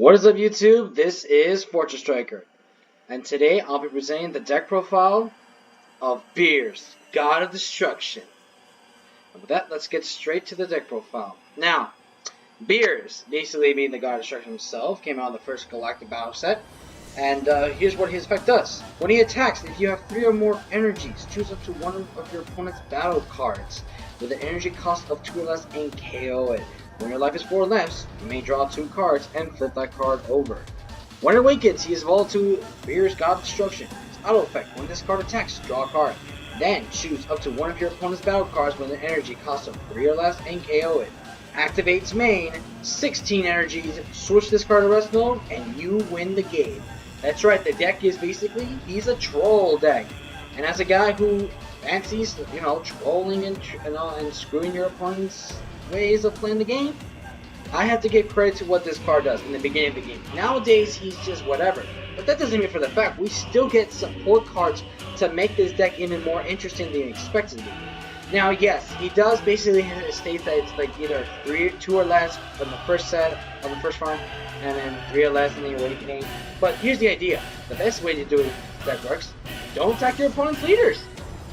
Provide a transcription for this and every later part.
What is up, YouTube? This is Fortress Striker, and today I'll be presenting the deck profile of Beerus, God of Destruction. And with that, let's get straight to the deck profile. Now, Beerus, basically being the God of Destruction himself, came out in the first Galactic Battle set, and here's what his effect does. When he attacks, if you have 3 or more energies, choose up to one of your opponent's battle cards with an energy cost of 2 or less and KO it. When your life is 4 or less, you may draw 2 cards and flip that card over. When it awakens, he is evolved to Beerus God of Destruction. His auto effect: when this card attacks, draw a card. Then choose up to one of your opponent's battle cards with an energy cost of 3 or less and KO it. Activates main, 16 energies, switch this card to rest mode, and you win the game. That's right, the deck is basically, he's a troll deck. And as a guy who fancies, trolling and screwing your opponent's ways of playing the game, I have to give credit to what this card does in the beginning of the game. Nowadays, he's just whatever. But that doesn't mean for the fact we still get support cards to make this deck even more interesting than expected to be. Now, yes, he does basically state that it's like either 2 or less from the first set of the first run, and then 3 or less in the awakening. But here's the idea: the best way to do it that works: don't attack your opponent's leaders.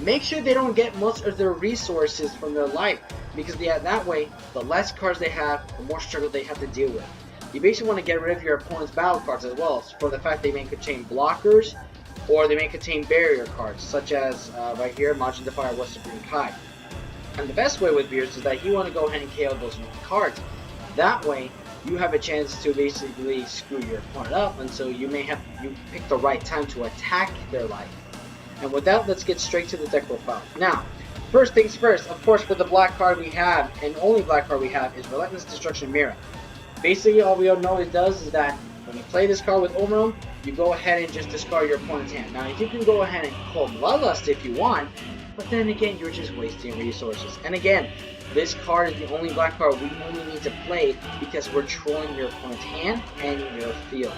Make sure they don't get most of their resources from their life, because that way, the less cards they have, the more struggle they have to deal with. You basically want to get rid of your opponent's battle cards as well, for the fact they may contain blockers, or they may contain barrier cards, such as right here, Majin Defier, West Supreme Kai. And the best way with Beerus is that you want to go ahead and KO those cards. That way, you have a chance to basically screw your opponent up, and so you pick the right time to attack their life. And with that, let's get straight to the deck profile. Now, first things first, of course, for the black card we have, and only black card we have, is Relentless Destruction Mirror. Basically, all we all know it does is that when you play this card with Overwhelm, you go ahead and just discard your opponent's hand. Now, you can go ahead and call Bloodlust if you want, but then again, you're just wasting resources. And again, this card is the only black card we only need to play because we're trolling your opponent's hand and your field.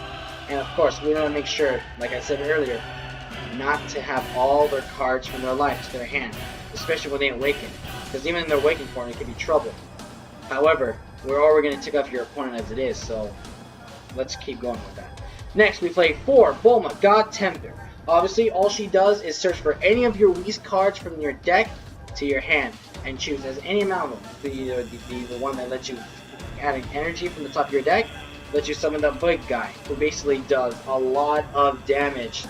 And of course, we want to make sure, like I said earlier, not to have all their cards from their life to their hand, especially when they awaken, because even in their awakening form, it could be trouble. However, we're already going to tick off your opponent as it is, so let's keep going with that. Next, we play 4, Bulma, God Tempter. Obviously, all she does is search for any of your least cards from your deck to your hand, and choose as any amount of them. Either the one that lets you add energy from the top of your deck, lets you summon the big guy, who basically does a lot of damage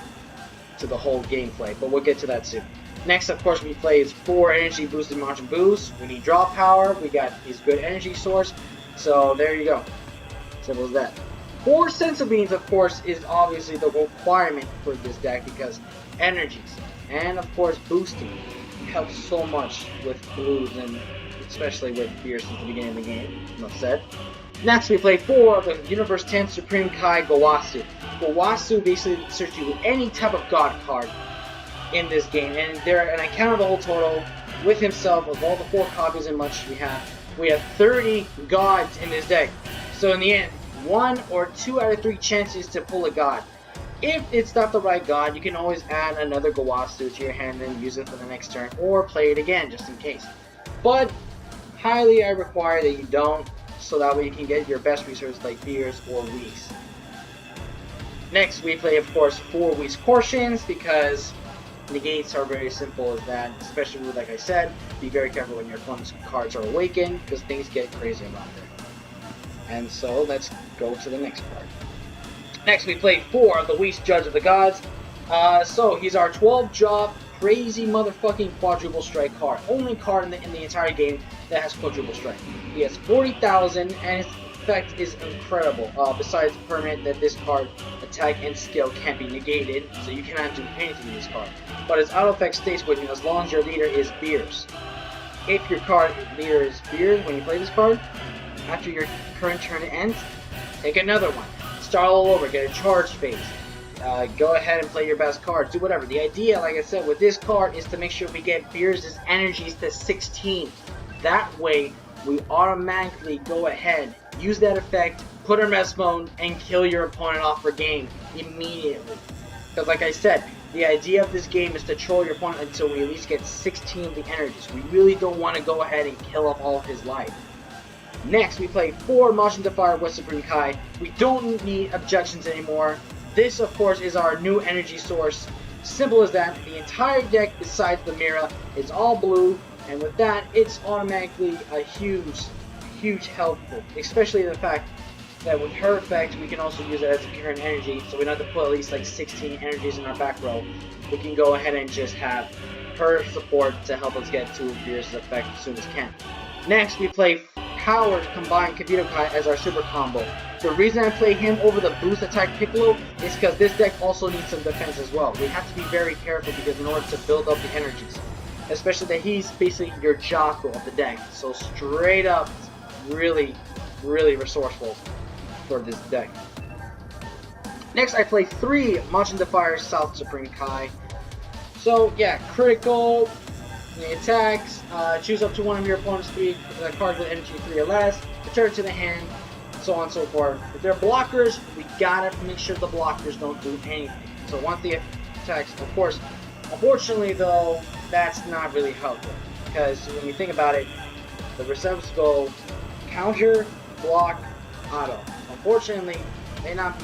to the whole gameplay, but we'll get to that soon. Next, of course, we play 4 energy boosted Majin Boos. We need draw power. We got his good energy source. So there you go. Simple as that. 4 Senzu Beans, of course, is obviously the requirement for this deck because energies and of course boosting helps so much with blues, and especially with Beerus at the beginning of the game. Enough said. Next, we play 4 the Universe 10 Supreme Kai Gowasu. Gowasu basically searches you with any type of god card in this game, and I counted the whole total with himself of all the 4 copies and much we have 30 gods in this deck. So in the end, 1 or 2 out of 3 chances to pull a god. If it's not the right god, you can always add another Gowasu to your hand and use it for the next turn, or play it again just in case. But highly I require that you don't, so that way you can get your best resources like Beerus or Whis. Next, we play, of course, 4 Whis Portions, because negates are very simple as that, especially with, like I said, be very careful when your opponent's cards are awakened, because things get crazy around there. And so, let's go to the next part. Next, we play 4 the Whis Judge of the Gods. So, he's our 12-job, crazy motherfucking quadruple strike card. Only card in the entire game that has quadruple strike. He has 40,000, and his effect is incredible. Besides permanent that this card attack and skill can't be negated, so you cannot do anything to this card. But his auto effect stays with you as long as your leader is Beerus. If your card leader is Beerus when you play this card, after your current turn ends, take another one. Start all over, get a charge phase. Go ahead and play your best cards, do whatever. The idea, like I said, with this card is to make sure we get Beerus' energies to 16. That way, we automatically go ahead, use that effect, put in rest mode, and kill your opponent off for game immediately. Because like I said, the idea of this game is to troll your opponent until we at least get 16 of the energies. We really don't want to go ahead and kill off all of his life. Next, we play 4 Majin Defire with Supreme Kai. We don't need objections anymore. This, of course, is our new energy source. Simple as that. The entire deck, besides the Mira, is all blue, and with that, it's automatically a huge helpful. Especially the fact that with her effect, we can also use it as a current energy, so we don't have to put at least like 16 energies in our back row. We can go ahead and just have her support to help us get to Beerus' effect as soon as we can. Next, we play Powered Combined Kibito Kai as our super combo. The reason I play him over the boost attack Piccolo is because this deck also needs some defense as well. We have to be very careful because in order to build up the energies, especially that he's basically your Jocko of the deck, so straight up, really resourceful for this deck. Next, I play 3 Majin Defire South Supreme Kai. So yeah, critical, the attacks, choose up to one of your opponent's 3 cards with energy 3 or less, return to the hand, so on and so forth. If they're blockers, we gotta make sure the blockers don't do anything. So once the attacks, of course, unfortunately though, that's not really helpful, because when you think about it, the receptacles go counter, block, auto. Unfortunately, may not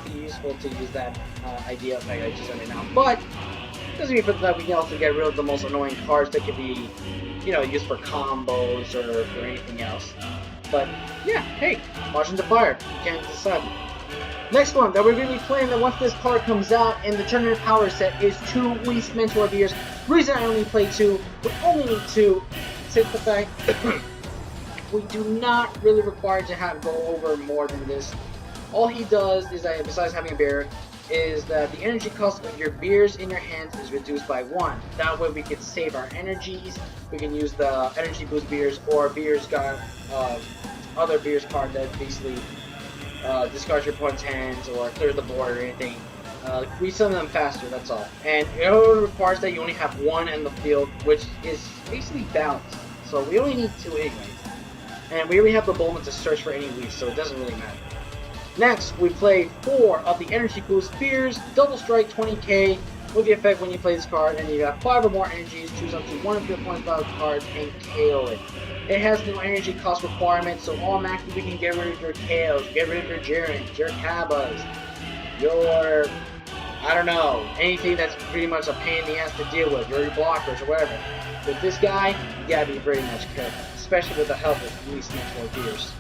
be useful to use that idea effect I just said right now, but doesn't mean for that we can also get rid of the most annoying cards that could be, used for combos or for anything else. But yeah, hey, Majin Defire, you can't decide. Next one that we're going to be playing, that once this card comes out in the tournament power set, is 2 Whis Mentor Beerus. Reason I only play 2, we only need 2, since the fact we do not really require to go over more than this. All he does is that, besides having a bear, is that the energy cost of your Beerus in your hands is reduced by 1. That way we can save our energies, we can use the energy boost Beerus, or Beerus got other Beerus card that basically discards your opponent's hands or clears the board or anything. We summon them faster, that's all. And it only requires that you only have 1 in the field, which is basically balanced. So we only need 2 anyways. And we already have the Bowman to search for any Whis, so it doesn't really matter. Next, we play 4 of the Energy Boost Beerus, Double Strike 20k, with the effect when you play this card, and you have 5 or more energies, choose up to one of your opponent's battle cards and KO it. It has no energy cost requirement, so automatically we can get rid of your KOs, get rid of your Jirens, your Kabas, your, I don't know, anything that's pretty much a pain in the ass to deal with, your blockers or whatever. With this guy, you gotta be very much careful, especially with the help of Whis Mentor Beerus.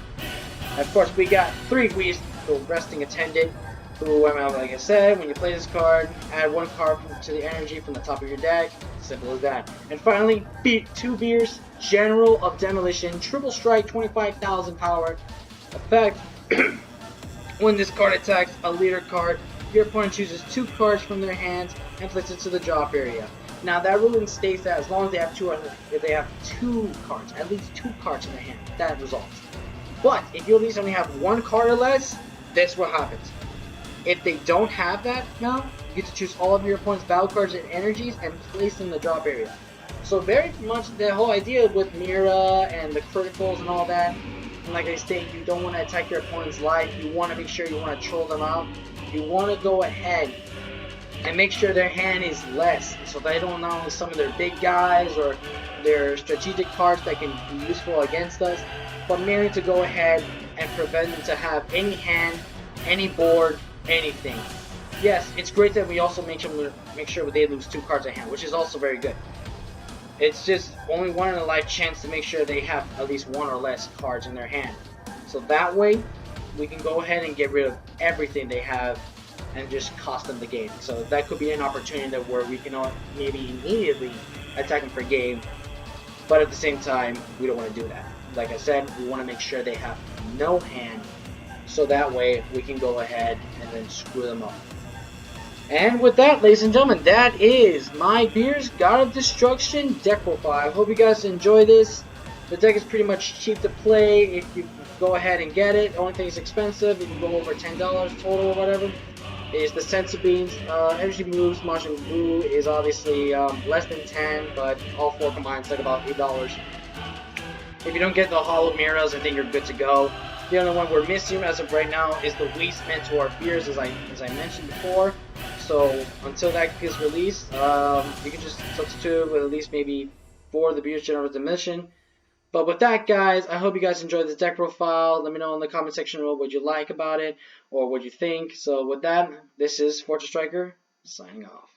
Of course, we got 3 Whis, the Resting Attendant, who, like I said, when you play this card, add 1 card to the energy from the top of your deck. Simple as that. And finally, 2 Beerus, General of Demolition, Triple Strike, 25,000 power. Effect, when this card attacks a leader card, your opponent chooses 2 cards from their hands and places it to the drop area. Now that ruling states that as long as they have 2, if they have 2 cards, at least 2 cards in their hand, that results. But if you at least only have 1 card or less, that's what happens. If they don't have that now, you get to choose all of your opponent's battle cards and energies and place them in the drop area. So very much the whole idea with Mira and the criticals and all that, and like I state, you don't want to attack your opponent's life, you want to make sure you want to troll them out, you want to go ahead and make sure their hand is less, so they don't know some of their big guys or their strategic cards that can be useful against us, but merely to go ahead and prevent them to have any hand, any board, anything. Yes, it's great that we also make sure they lose 2 cards in hand, which is also very good. It's just only 1 in a life chance to make sure they have at least 1 or less cards in their hand. So that way, we can go ahead and get rid of everything they have and just cost them the game. So that could be an opportunity where we can maybe immediately attack them for game, but at the same time, we don't want to do that. Like I said, we want to make sure they have no hand, so that way we can go ahead and then screw them up. And with that, ladies and gentlemen, that is my Beerus God of Destruction deck profile. I hope you guys enjoy this. The deck is pretty much cheap to play if you go ahead and get it. The only thing is expensive if you go over $10 total or whatever is the Senzu Beans. Energy Moves, Majin Buu is obviously less than 10, but all 4 combined is like about $8. If you don't get the Hollow Miras, I think you're good to go. The only one we're missing as of right now is the Whis Mentor Beerus, as I mentioned before. So until that gets released, you can just substitute with at least maybe 4 of the Beerus General Demolition, But with that, guys, I hope you guys enjoyed this deck profile. Let me know in the comment section below what you like about it or what you think. So with that, this is Fortress Striker signing off.